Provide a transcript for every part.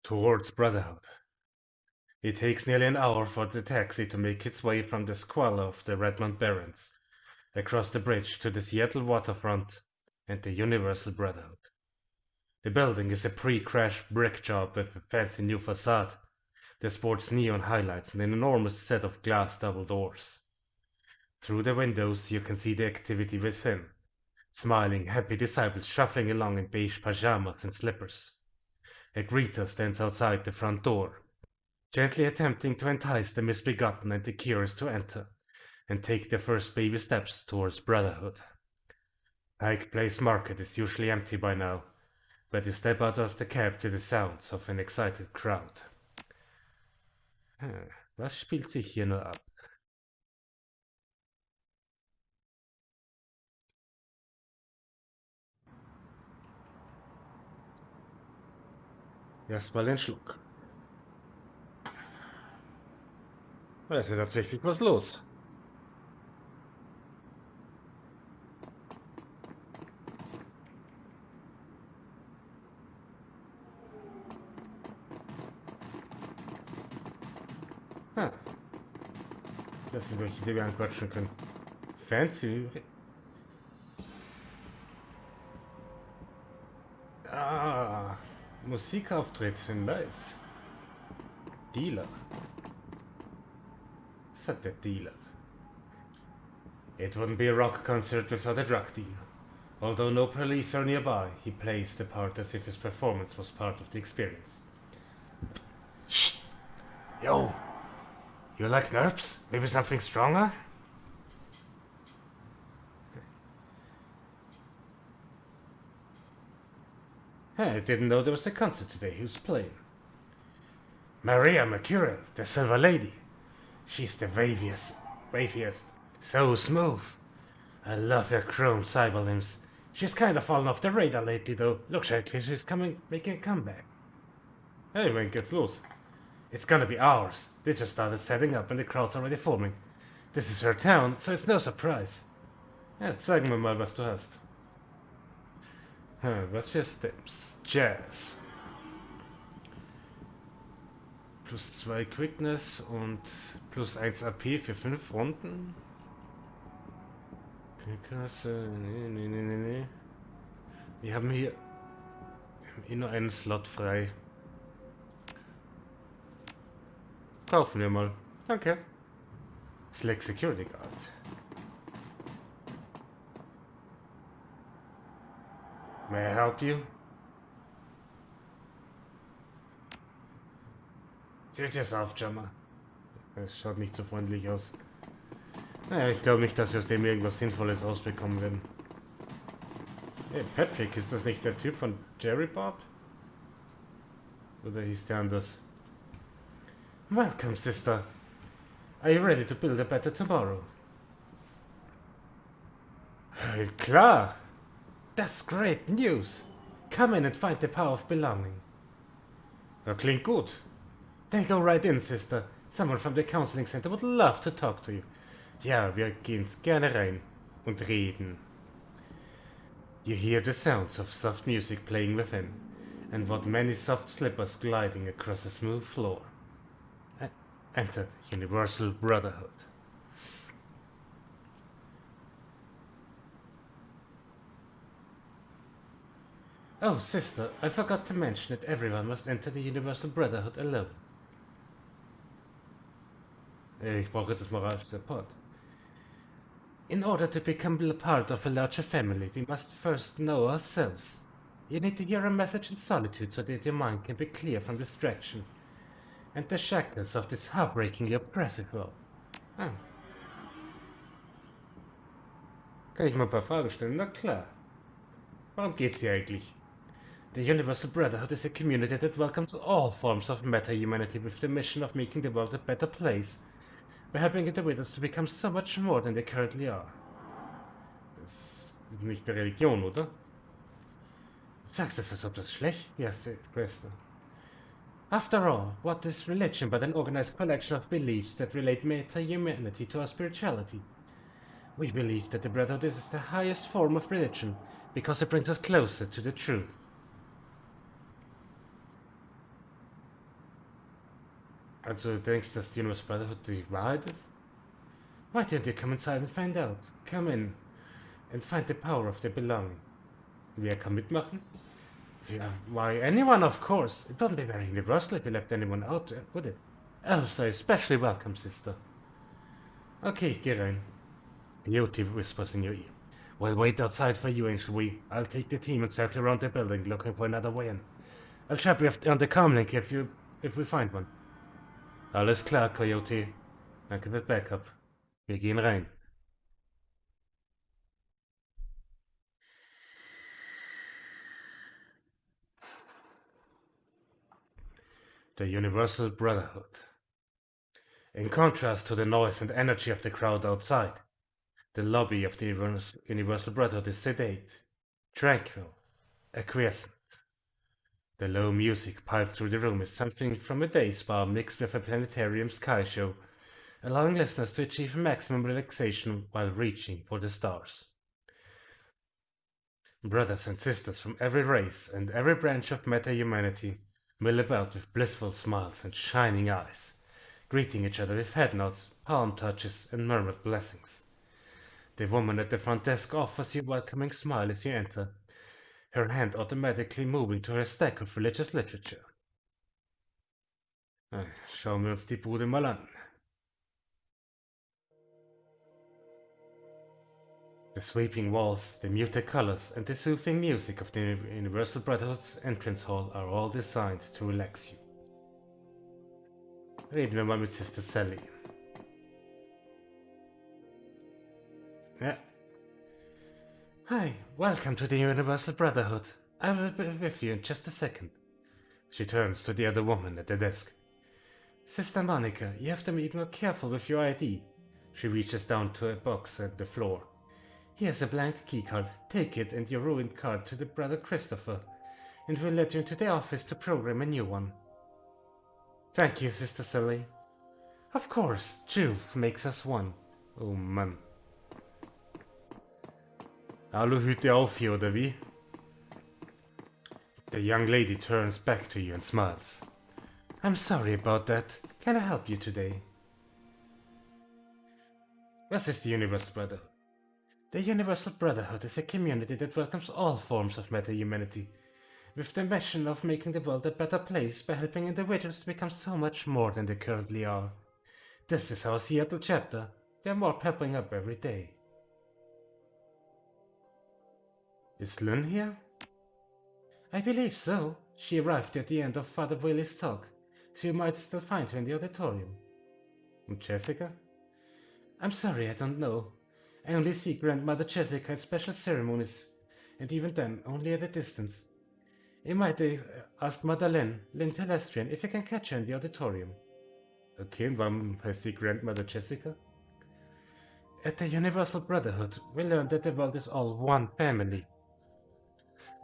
towards Brotherhood. It takes nearly an hour for the taxi to make its way from the squalor of the Redmond Barrens, across the bridge to the Seattle waterfront and the Universal Brotherhood. The building is a pre-crash brick job with a fancy new facade that sports neon highlights and an enormous set of glass double doors. Through the windows you can see the activity within. Smiling, happy disciples shuffling along in beige pajamas and slippers. A greeter stands outside the front door, gently attempting to entice the misbegotten and the curious to enter and take their first baby steps towards Brotherhood. Pike Place Market is usually empty by now, but you step out of the cab to the sounds of an excited crowd. Was spielt sich hier nur ab? Erstmal den Schluck. Da ist ja tatsächlich was los. Das sind welche, die wir anquatschen können. Fancy. Musikauftritt in Nice. Dealer. Was hat der Dealer? It wouldn't be a rock concert without a drug dealer. Although no police are nearby, he plays the part as if his performance was part of the experience. Shh! Yo! You like nerps? Maybe something stronger? I didn't know there was a concert today. Who's playing? Maria Mercurial, the Silver Lady. She's the waviest. So smooth. I love her chrome cyber limbs. She's kind of fallen off the radar lately though. Looks like she's making a comeback. Hey, when geht's los? It's gonna be ours. They just started setting up and the crowd's already forming. This is her town, so it's no surprise. Ja, zeig mir mal, was du hast. Was für Steps? Jazz. Plus 2 Quickness und plus 1 AP für 5 Runden. Nee. Wir haben hier nur einen Slot frei. Kaufen wir mal. Danke. Select Security Guard. May I help you? Suit yourself, Jammer. Es schaut nicht so freundlich aus. Naja, ich glaube nicht, dass wir aus dem irgendwas Sinnvolles rausbekommen werden. Hey, Patrick, ist das nicht der Typ von Jerry Bob? Oder hieß der anders? Welcome, sister. Are you ready to build a better tomorrow? Klar! That's great news! Come in and find the power of belonging. Das klingt gut. Then go right in, sister. Someone from the counseling center would love to talk to you. Ja, wir gehen's gerne rein und reden. You hear the sounds of soft music playing within, and what many soft slippers gliding across a smooth floor. Enter the Universal Brotherhood. Oh, sister, I forgot to mention that everyone must enter the Universal Brotherhood alone. Ich brauche das moralische Support. In order to become a part of a larger family, we must first know ourselves. You need to hear a message in solitude so that your mind can be clear from distraction and the shackles of this heartbreakingly oppressive world. Kann ich mal ein paar Fragen stellen? Na klar. Warum geht's hier eigentlich? The Universal Brotherhood is a community that welcomes all forms of meta-humanity with the mission of making the world a better place, by helping individuals to become so much more than they currently are. Das ist nicht eine Religion, oder? Du sagst es, als ob das schlecht wäre, Schwester. After all, what is religion but an organized collection of beliefs that relate meta-humanity to our spirituality? We believe that the Brotherhood is the highest form of religion, because it brings us closer to the truth. Also du denkst, dass die Universal Brotherhood die Wahrheit ist? Why don't you come inside and find out? Come in and find the power of the belonging. Wer kann mitmachen? Yeah, why, anyone, of course. It wouldn't be very universal if we left anyone out, would it? Elves are especially welcome, sister. Okay, geh rein. Beauty whispers in your ear. We'll wait outside for you, Ancient We. I'll take the team and circle around the building looking for another way in. I'll trap you on the comlink if we find one. Alles klar, Coyote. Danke für Backup. Wir gehen rein. The Universal Brotherhood. In contrast to the noise and energy of the crowd outside, the lobby of the Universal Brotherhood is sedate, tranquil, acquiescent. The low music piped through the room is something from a day spa mixed with a planetarium sky show, allowing listeners to achieve maximum relaxation while reaching for the stars. Brothers and sisters from every race and every branch of meta-humanity mill about with blissful smiles and shining eyes, greeting each other with head nods, palm touches, and murmured blessings. The woman at the front desk offers you a welcoming smile as you enter, her hand automatically moving to her stack of religious literature. Schauen wir uns die Bude mal an. The sweeping walls, the muted colors, and the soothing music of the Universal Brotherhood's entrance hall are all designed to relax you. Reden wir mal mit Sister Sally. Yeah. Hi, welcome to the Universal Brotherhood. I will be with you in just a second. She turns to the other woman at the desk. Sister Monica, you have to be more careful with your ID. She reaches down to a box at the floor. Here's a blank keycard. Take it and your ruined card to the brother Christopher, and we'll let you into the office to program a new one. Thank you, Sister Sally. Of course, truth makes us one. Oh Mann. Hallo, Hüte auf hier, oder wie? The young lady turns back to you and smiles. I'm sorry about that. Can I help you today? What is the Universal Brotherhood? The Universal Brotherhood is a community that welcomes all forms of meta-humanity, with the mission of making the world a better place by helping individuals to become so much more than they currently are. This is our Seattle chapter. There are more popping up every day. Is Lynn here? I believe so. She arrived at the end of Father Willie's talk, so you might still find her in the auditorium. And Jessica? I'm sorry, I don't know. I only see Grandmother Jessica at special ceremonies, and even then, only at a distance. You might ask Mother Lynn Telestrian, if you can catch her in the auditorium. Okay, und warum heißt sie Grandmother Jessica? At the Universal Brotherhood, we learned that the world is all one family.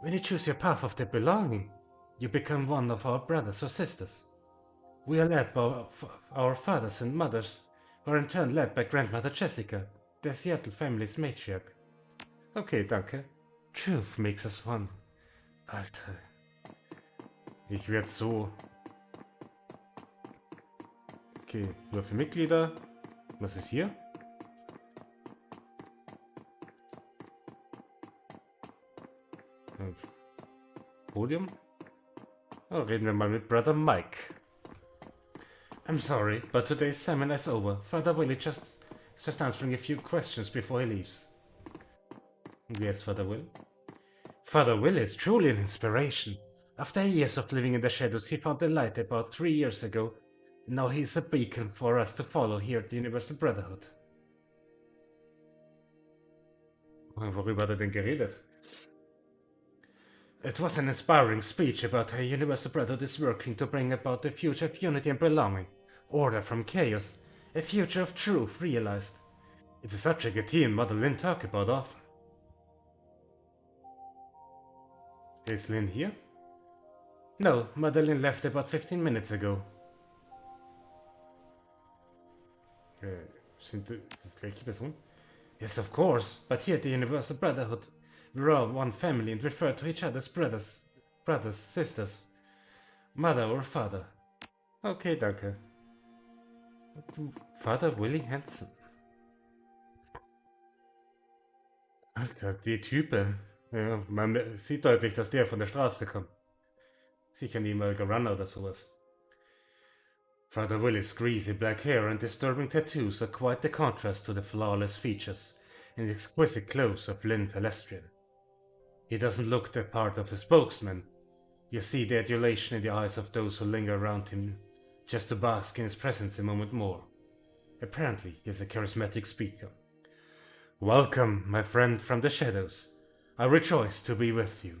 When you choose your path of the belonging, you become one of our brothers or sisters. We are led by our fathers and mothers, who are in turn led by Grandmother Jessica, der Seattle family's matriarch. Okay, danke. Truth makes us one. Alter. Ich werd so... Okay, nur für Mitglieder. Was ist hier? Podium? Oh, reden wir mal mit Brother Mike. I'm sorry, but today's seminar is over. Father Willie just answering a few questions before he leaves. Yes, Father Will. Father Will is truly an inspiration. After years of living in the shadows, he found the light about 3 years ago. Now he is a beacon for us to follow here at the Universal Brotherhood. Worüber hat er denn geredet? It was an inspiring speech about how Universal Brotherhood is working to bring about the future of unity and belonging, order from chaos, a future of truth realized. It's a subject that he and Mother Lynn talk about often. Is Lynn here? No, Mother Lynn left about 15 minutes ago. Sind das gleiche Person? Yes, of course, but here at the Universal Brotherhood, we're all one family and refer to each other as brothers, sisters, mother or father. Okay, danke. Vater Willie Hansen. Alter, die Type. Ja, man sieht deutlich, dass der von der Straße kommt. Sicher nie mal gerunner oder sowas. Father Willie's greasy black hair and disturbing tattoos are quite the contrast to the flawless features and exquisite clothes of Lynn Palestrian. He doesn't look the part of a spokesman. You see the adulation in the eyes of those who linger around him just to bask in his presence a moment more. Apparently, he is a charismatic speaker. Welcome, my friend from the shadows. I rejoice to be with you.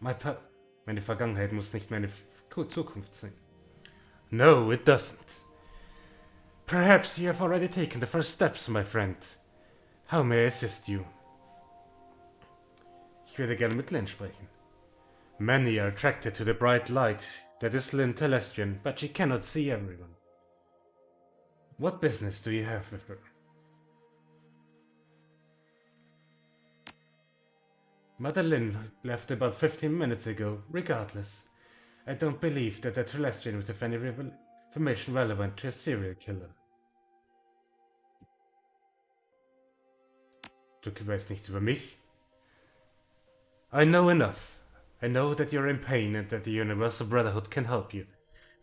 Meine Vergangenheit muss nicht meine Zukunft sein. No, it doesn't. Perhaps you have already taken the first steps, my friend. How may I assist you? Ich würde gerne mit Lynn sprechen. Many are attracted to the bright light that is Lynn Telestrian, but she cannot see everyone. What business do you have with her? Mother Lynn left about 15 minutes ago. Regardless, I don't believe that the Telestrian would have any information relevant to a serial killer. Du weißt nichts über mich? I know enough. I know that you're in pain and that the Universal Brotherhood can help you.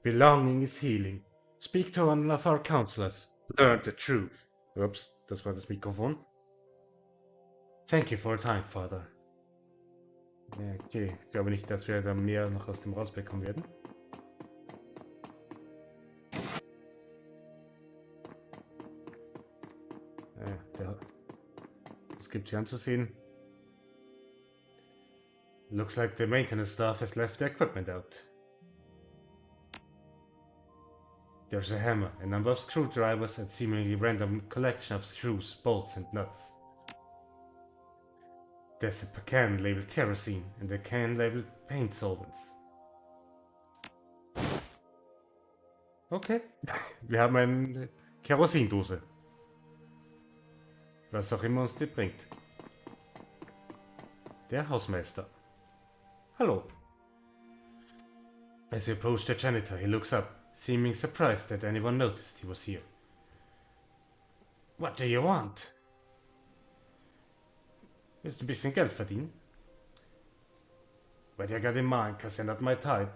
Belonging is healing. Speak to one of our counselors. Learn the truth. Ups, das war das Mikrofon. Thank you for your time, Father. Ja, okay, ich glaube nicht, dass wir da mehr noch aus dem rausbekommen werden. Was gibt's hier anzusehen? Looks like the maintenance staff has left the equipment out. There's a hammer, a number of screwdrivers, and seemingly random collection of screws, bolts, and nuts. There's a can labeled kerosene and a can labeled paint solvents. Okay, wir haben eine Kerosindose. Was auch immer uns die bringt. Der Hausmeister. Hallo. As you approach the janitor, he looks up, seeming surprised that anyone noticed he was here. What do you want? Willst du ein bisschen Geld verdienen? But I got in mind, cause you're not my type.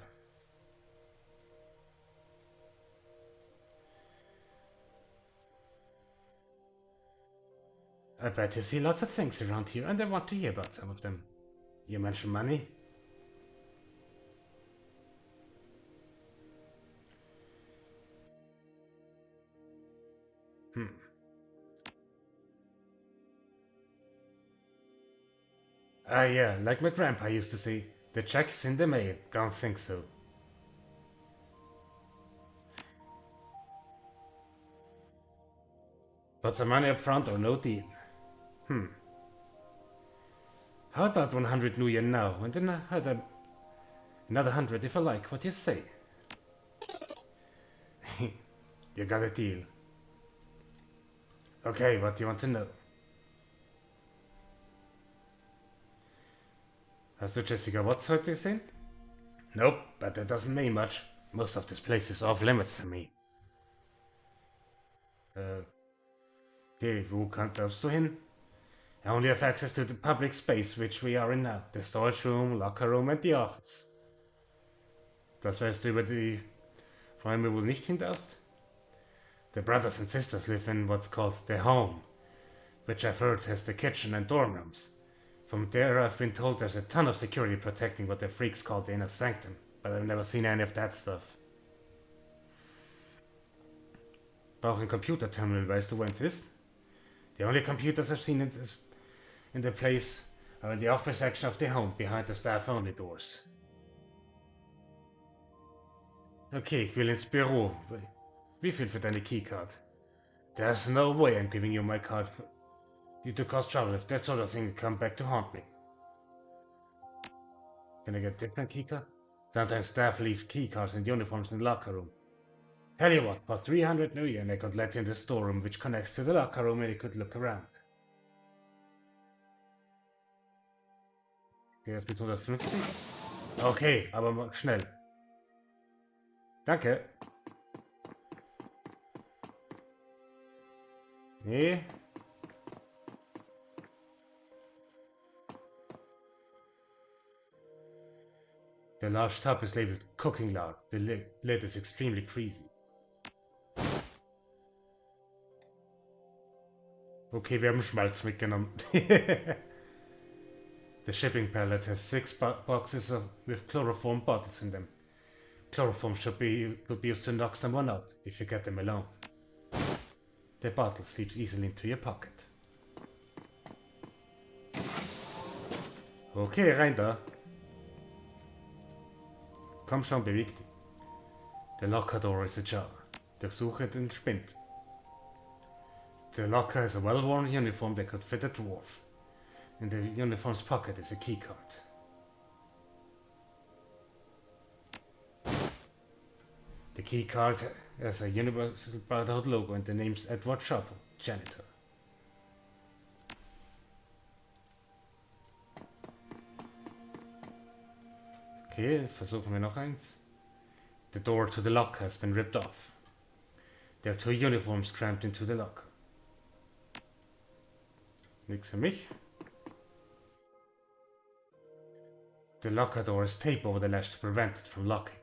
I bet you see lots of things around here and I want to hear about some of them. You mention money? Yeah, like my grandpa used to say, the check's in the mail. Don't think so. But some money up front or no deal. How about 100 new yen now, and then another 100 if I like what you say? You got a deal. Okay, what do you want to know? Hast du Jessica Watts heute gesehen? Nope, but that doesn't mean much. Most of this place is off limits to me. Okay, wo darfst du hin? I only have access to the public space which we are in now. The storage room, locker room and the office. Das weißt du über die Räume, wo du nicht hin darfst? The brothers and sisters live in what's called the home, which I've heard has the kitchen and dorm rooms. From there I've been told there's a ton of security protecting what the freaks call the inner sanctum, but I've never seen any of that stuff. Brauche ein Computerterminal, weißt du, wo eins ist? The only computers I've seen in the place are in the office section of the home, behind the staff-only doors. Okay, ich will ins Büro. Wie viel für deine Keycard? There's no way I'm giving you my card for you to cause trouble if that sort of thing come back to haunt me. Can I get a different keycard? Sometimes staff leave keycards and uniforms in the locker room. Tell you what, for 300 new yen I could let you in the storeroom which connects to the locker room and you could look around. Okay, das mit 150. Okay, aber schnell. Danke. Nee. The large tub is labeled cooking lard. The lid is extremely greasy. Okay, wir haben Schmalz mitgenommen. The shipping pallet has 6 boxes with chloroform bottles in them. Chloroform could be used to knock someone out if you get them alone. The bottle slips easily into your pocket. Okay, rein da. Komm schon, beweg dich. The locker door is ajar. Durchsuche den Spind. The locker has a well-worn uniform that could fit a dwarf. In the uniform's pocket is a keycard. The keycard has a Universal Brotherhood logo and the name's Edward Shuttle, janitor. Okay, versuchen wir noch eins. The door to the locker has been ripped off. There are 2 uniforms crammed into the locker. Nix für mich. The locker door has tape over the latch to prevent it from locking.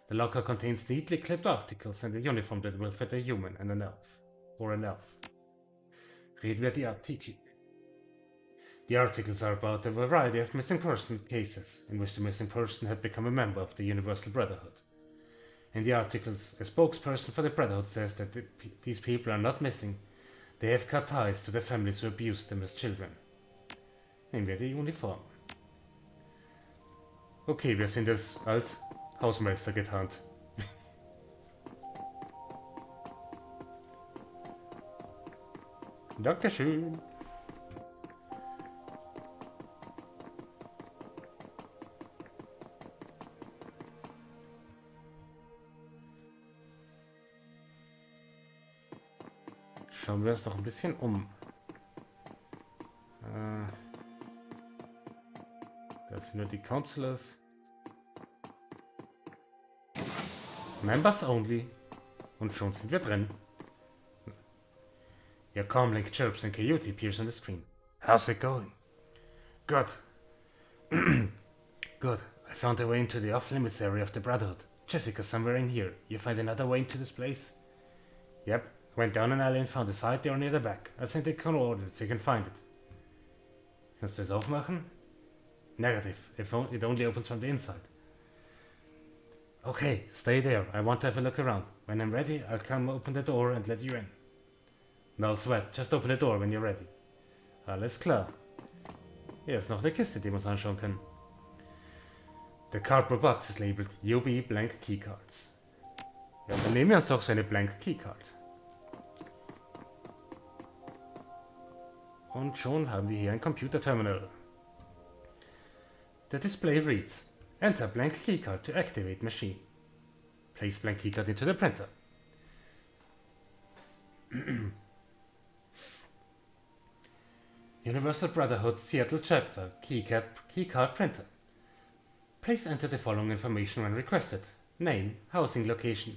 The locker contains neatly clipped articles and a uniform that will fit a human and an elf. Or an elf. Reden wir die Artikel. The articles are about a variety of missing person cases in which the missing person had become a member of the Universal Brotherhood. In the articles, a spokesperson for the Brotherhood says that these people are not missing. They have cut ties to the families who abused them as children. Nehmen wir die Uniform. Okay, wir sind jetzt als Hausmeister getarnt. Dankeschön. Schauen wir uns noch ein bisschen um. Das sind nur die Counselors. Members only. Und schon sind wir drin. Your comlink chirps and coyote appears on the screen. How's it going? Good. Good. I found a way into the off-limits area of the Brotherhood. Jessica's somewhere in here. You find another way into this place? Yep. Went down an alley and found a side door near the back. I sent the coordinates so you can find it. Kannst du es aufmachen? Negative. It only opens from the inside. Okay, stay there. I want to have a look around. When I'm ready, I'll come open the door and let you in. No sweat. Just open the door when you're ready. Alles klar. Hier ist noch eine Kiste, die wir uns anschauen können. The cardboard box is labeled UB blank keycards. Ja, dann nehmen wir uns doch so eine blank keycard. Und schon haben wir hier ein Computerterminal. The display reads, enter blank keycard to activate machine. Place blank keycard into the printer. Universal Brotherhood Seattle Chapter keycard printer. Please enter the following information when requested. Name, housing location,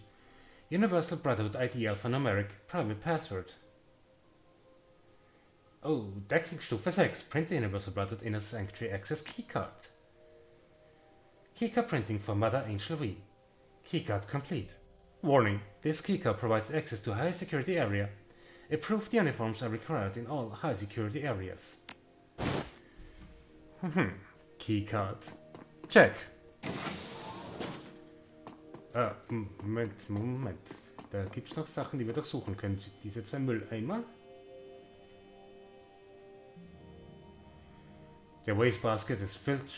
Universal Brotherhood ID alphanumeric, private password. Oh, Deckungsstufe 6. Print the Universal Brotherhood Inner Sanctuary Access Keycard. Keycard printing for Mother Angel V. Keycard complete. Warning, this keycard provides access to high security area. Approved uniforms are required in all high security areas. Keycard. Check. Moment. Da gibt's noch Sachen, die wir durchsuchen können. Diese 2 Mülleimer. The wastebasket is filled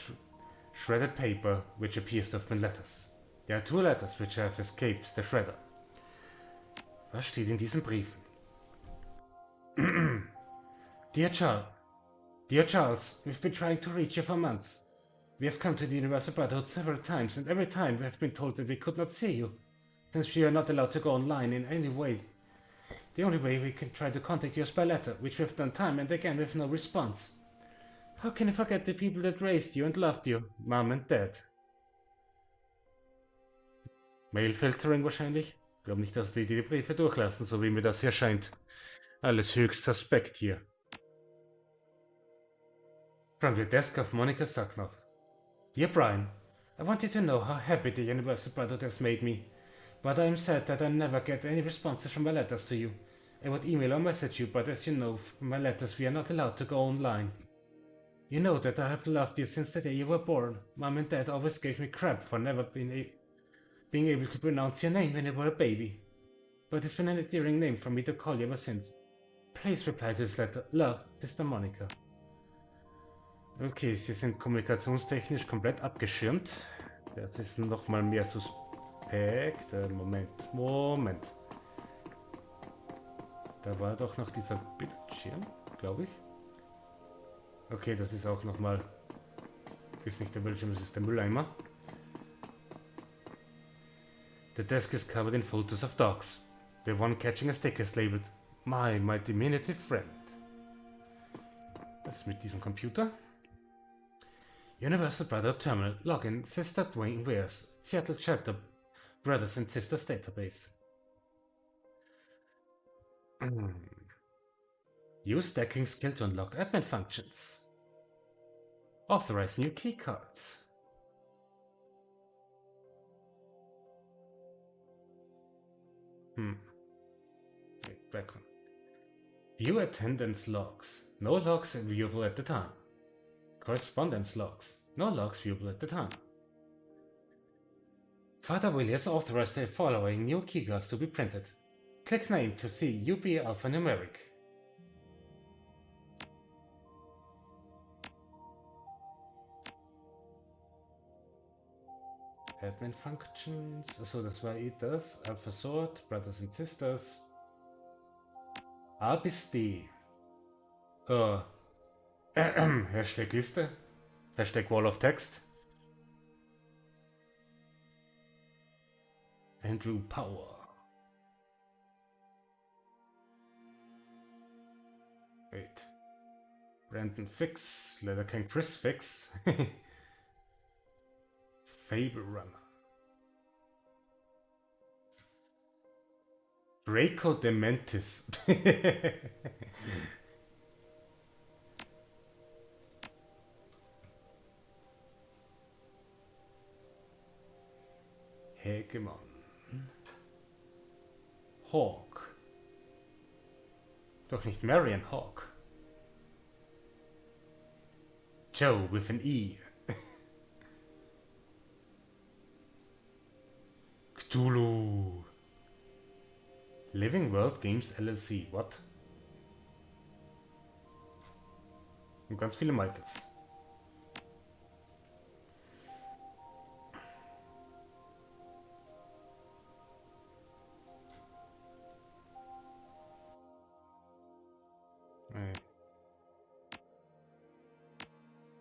shredded paper, which appears to have been letters. There are 2 letters which have escaped the shredder. Was steht in diesen Briefen? Dear Charles, we've been trying to reach you for months. We have come to the Universal Brotherhood several times, and every time we have been told that we could not see you, since we are not allowed to go online in any way. The only way we can try to contact you is by letter, which we have done time and again with no response. How can you forget the people that raised you and loved you, Mom and Dad? Mail filtering wahrscheinlich. Ich glaube nicht, dass die Briefe durchlassen, so wie mir das hier scheint. Alles höchst suspekt hier. From the desk of Monica Suknoff. Dear Brian, I want you to know how happy the Universal Brotherhood has made me. But I am sad that I never get any responses from my letters to you. I would email or message you, but as you know, from my letters we are not allowed to go online. You know that I have loved you since the day you were born. Mom and Dad always gave me crap for never being able to pronounce your name when you were a baby. But it's been an endearing name for me to call you ever since. Please reply to this letter. Love, Sister Monica. Okay, sie sind kommunikationstechnisch komplett abgeschirmt. Das ist nochmal mehr suspekt. Moment. Da war doch noch dieser Bildschirm, glaube ich. Okay, das ist auch nochmal... Das ist nicht der Bildschirm, das ist der Mülleimer. The desk is covered in photos of dogs. The one catching a stick is labeled my diminutive friend. Was ist mit diesem Computer? Universal Brotherhood Terminal. Login. Sister Dwayne Wares. Seattle Chapter. Brothers and Sisters Database. Use stacking skill to unlock admin functions. Authorize new keycards. Back on. View attendance logs. No logs viewable at the time. Correspondence logs. No logs viewable at the time. Father Willie has authorized the following new keycards to be printed. Click name to see UB alphanumeric. Admin Functions. Achso, das war das. Alpha Sort, Brothers and Sisters. A bis D. Hashtag Liste. Hashtag Wall of Text. Andrew Power. Wait. Brandon Fix. Leather King Chris Fix. Fable Runner. Draco Dementis. Hegemon. Hawk. Doch nicht Marion Hawk. Joe with an E. Cthulhu. Living World Games LLC. What? Und ganz viele Michaels.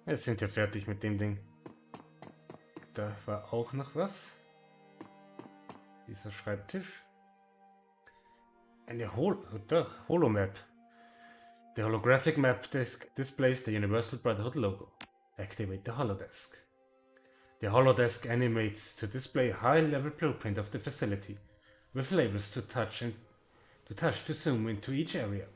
Jetzt sind wir fertig mit dem Ding. Da war auch noch was. Dieser Schreibtisch. Eine Holomap. The holographic map disk displays the Universal Brotherhood logo. Activate the holodesk. The holodesk animates to display a high-level blueprint of the facility, with labels to touch to zoom into each area.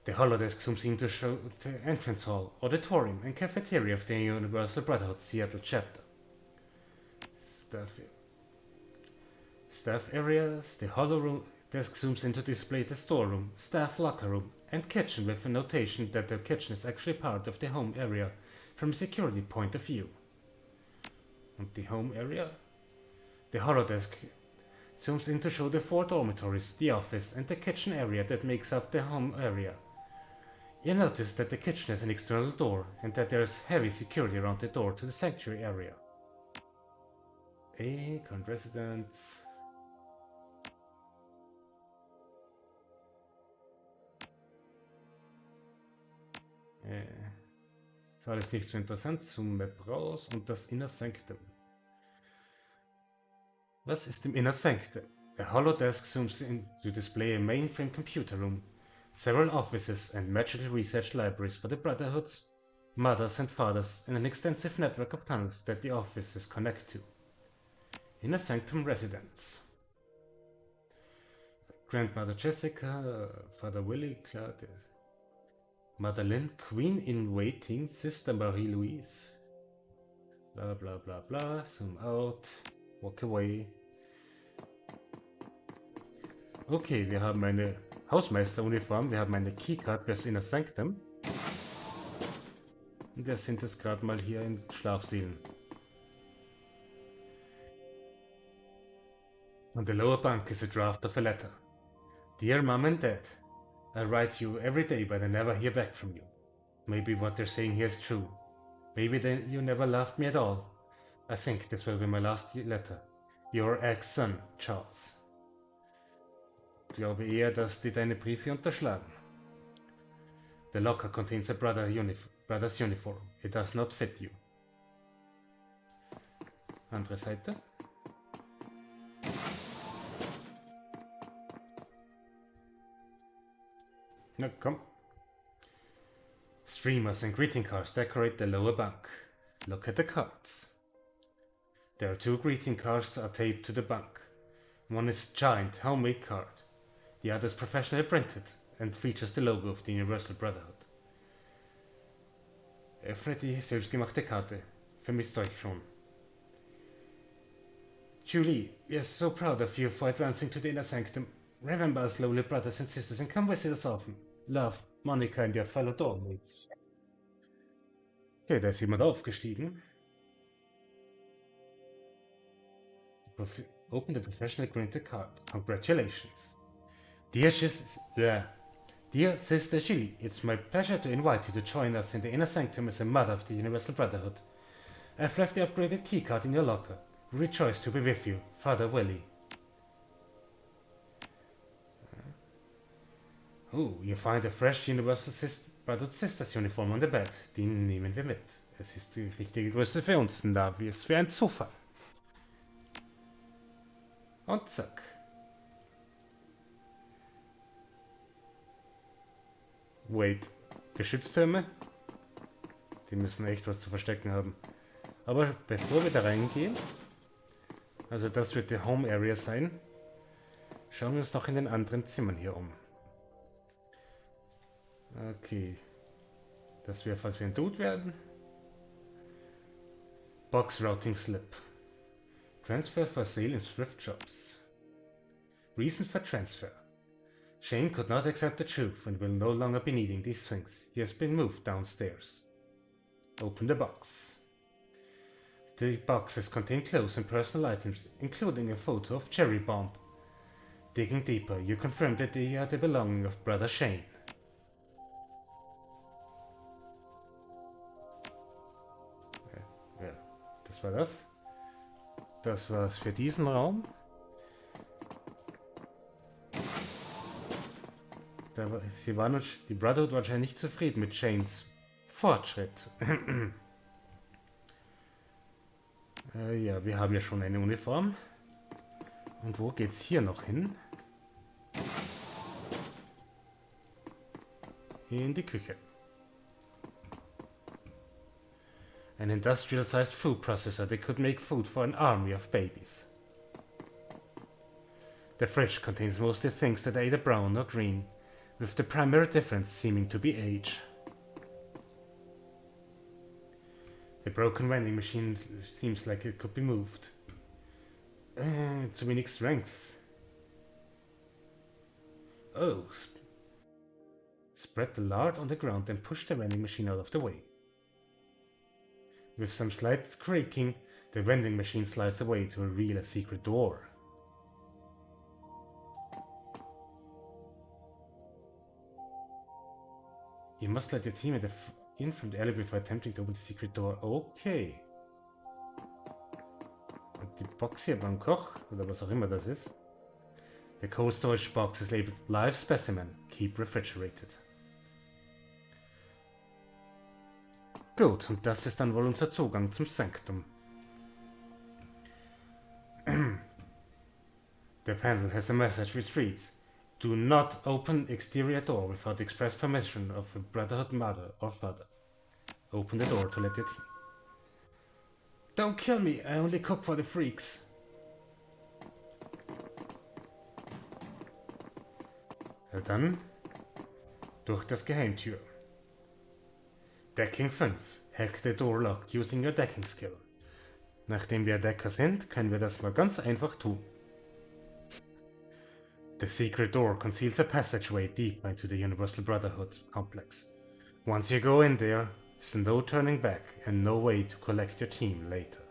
The holodesk zooms in to show the entrance hall, auditorium, and cafeteria of the Universal Brotherhood Seattle chapter. Staff areas. The holodesk zooms in to display the storeroom, staff locker room, and kitchen with a notation that the kitchen is actually part of the home area from a security point of view. And the home area? The holodesk zooms in to show the 4 dormitories, the office, and the kitchen area that makes up the home area. You notice that the kitchen has an external door, and that there is heavy security around the door to the sanctuary area. Current residents. Ist alles nicht so interessant. Zoom Map raus und das Inner Sanctum. Was ist im Inner Sanctum? A holodesk zooms in to display a mainframe computer room, several offices and magical research libraries for the Brotherhood's mothers and fathers, and an extensive network of tunnels that the offices connect to. Inner Sanctum Residence. Grandmother Jessica, Father Willie, Claude, Mother Lynn, Queen in Waiting, Sister Marie-Louise. Bla bla bla bla, zoom out, walk away. Okay, wir haben eine Hausmeisteruniform, wir haben eine Keycard fürs Inner Sanctum. Und wir sind jetzt gerade mal hier in Schlafsälen. On the lower bunk is a draft of a letter. Dear Mom and Dad, I write you every day but I never hear back from you. Maybe what they're saying here is true. Maybe you never loved me at all. I think this will be my last letter. Your ex-son, Charles. Ich glaube eher, dass die deine Briefe unterschlagen. The locker contains a brother's uniform. It does not fit you. Andere Seite. Na komm. Streamers and greeting cards decorate the lower bunk. Look at the cards. There are 2 greeting cards that are taped to the bunk. One is a giant homemade card. The other is professionally printed and features the logo of the Universal Brotherhood. Öffnet die selbstgemachte Karte. Vermisst euch schon. Julie, we are so proud of you for advancing to the Inner Sanctum. Remember us, lowly brothers and sisters, and come visit us often. Love, Monica and your fellow dormmates. Okay, da ist jemand aufgestiegen. Open the professional printed card. Congratulations. Dear Sister Julie, it's my pleasure to invite you to join us in the Inner Sanctum as a mother of the Universal Brotherhood. I've left the upgraded keycard in your locker. We rejoice to be with you, Father Willie. Oh, you find a fresh Universal Brotherhood Sisters Uniform on the bed. Die nehmen wir mit. Es ist die richtige Größe für uns, da wie es für ein Zufall. Und zack. Wait, Geschütztürme? Die müssen echt was zu verstecken haben. Aber bevor wir da reingehen, also das wird die Home Area sein, schauen wir uns noch in den anderen Zimmern hier um. Okay. Das wäre, falls wir ein Dude werden. Box Routing Slip. Transfer for sale in thrift shops. Reason for transfer. Shane could not accept the truth and will no longer be needing these things. He has been moved downstairs. Open the box. The boxes contain clothes and personal items, including a photo of Cherry Bomb. Digging deeper, you confirm that they are the belonging of Brother Shane. Ja, das war das. Das war's für diesen Raum. Die Brotherhood war wahrscheinlich nicht zufrieden mit Shanes Fortschritt. Ja, wir haben ja schon eine Uniform. Und wo geht's hier noch hin? Hier in die Küche. An industrial-sized food processor that could make food for an army of babies. The fridge contains mostly things that are either brown or green, with the primary difference seeming to be age. The broken vending machine seems like it could be moved. Zu wenig strength. Oh. Spread the lard on the ground and push the vending machine out of the way. With some slight creaking, the vending machine slides away to reveal a secret door. You must let your team in from the alley before attempting to open the secret door. Okay. Und die Box hier beim Koch, oder was auch immer das ist. The cold storage box is labeled Live Specimen. Keep refrigerated. Gut, und das ist dann wohl unser Zugang zum Sanctum. The panel has a message which reads: Do not open exterior door without express permission of a Brotherhood mother or father. Open the door to let your team. Don't kill me, I only cook for the freaks. Dann durch das Geheimtür. Decking 5. Hack the door lock using your decking skill. Nachdem wir Decker sind, können wir das mal ganz einfach tun. The secret door conceals a passageway deep into the Universal Brotherhood complex. Once you go in there, there's no turning back and no way to collect your team later.